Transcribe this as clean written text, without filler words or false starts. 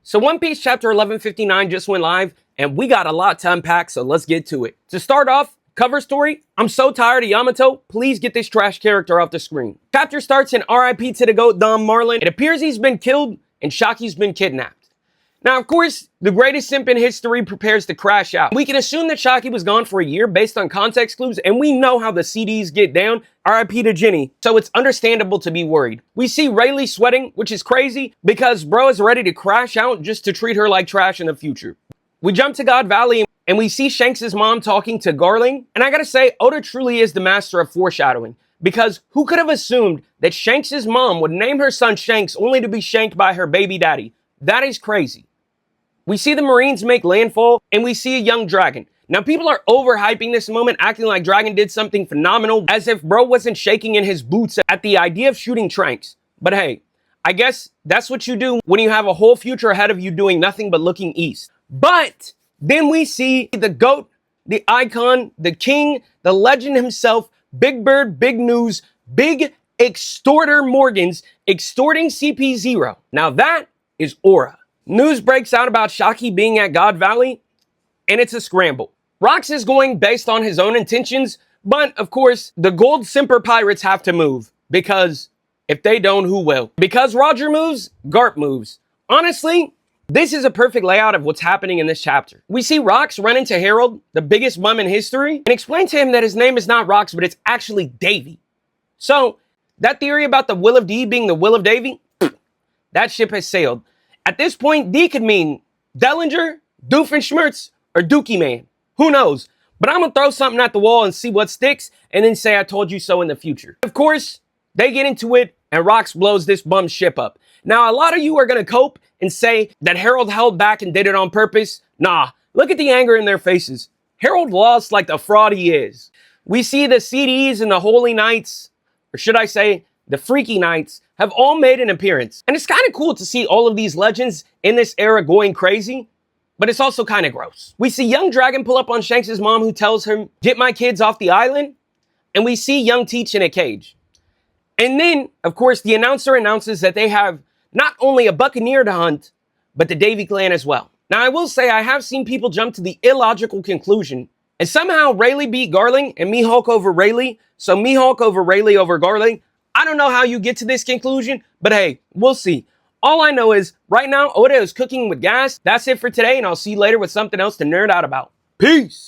So One Piece chapter 1159 just went live, and we got a lot to unpack, so let's get to it. To start off, cover story, I'm so tired of Yamato, please get this trash character off the screen. Chapter starts in RIP to the GOAT Dom Marlin. It appears he's been killed and Shaki's been kidnapped. Now, of course, the greatest simp in history prepares to crash out. We can assume that Shaki was gone for a year based on context clues, and we know how the CDs get down, RIP to Jenny, so it's understandable to be worried. We see Rayleigh sweating, which is crazy, because bro is ready to crash out just to treat her like trash in the future. We jump to God Valley, and we see Shanks' mom talking to Garling, and I gotta say, Oda truly is the master of foreshadowing, because who could have assumed that Shanks' mom would name her son Shanks only to be shanked by her baby daddy? That is crazy. We see the Marines make landfall, and we see a young Dragon. Now, people are overhyping this moment, acting like Dragon did something phenomenal, as if bro wasn't shaking in his boots at the idea of shooting Tranks. But hey, I guess that's what you do when you have a whole future ahead of you doing nothing but looking east. But then we see the GOAT, the icon, the king, the legend himself, Big Bird, Big News, Big Extorter Morgans, extorting CP0. Now that is aura. News breaks out about Shaki being at God Valley, and it's a scramble. Rox is going based on his own intentions, but of course, the Gold Simper Pirates have to move, because if they don't, who will? Because Roger moves, Garp moves. Honestly, this is a perfect layout of what's happening in this chapter. We see Rox run into Harold, the biggest bum in history, and explain to him that his name is not Rox, but it's actually Davy. So, that theory about the will of D being the will of Davy, that ship has sailed. At this point, D could mean Dellinger, Doofenshmirtz, or Dookie Man. Who knows? But I'm gonna throw something at the wall and see what sticks, and then say I told you so in the future. Of course, they get into it, and Rox blows this bum ship up. Now, a lot of you are gonna cope and say that Harold held back and did it on purpose. Nah, look at the anger in their faces. Harold lost like the fraud he is. We see the CDs and the Holy Knights, or should I say, the Freaky Knights, have all made an appearance. And it's kind of cool to see all of these legends in this era going crazy, but it's also kind of gross. We see young Dragon pull up on Shanks' mom, who tells him, "Get my kids off the island." And we see young Teach in a cage. And then, of course, the announcer announces that they have not only a Buccaneer to hunt, but the Davy clan as well. Now, I will say I have seen people jump to the illogical conclusion, and somehow Rayleigh beat Garling and Mihawk over Rayleigh, so Mihawk over Rayleigh over Garling. I don't know how you get to this conclusion, but hey, we'll see. All I know is, right now, Oda is cooking with gas. That's it for today, and I'll see you later with something else to nerd out about. Peace!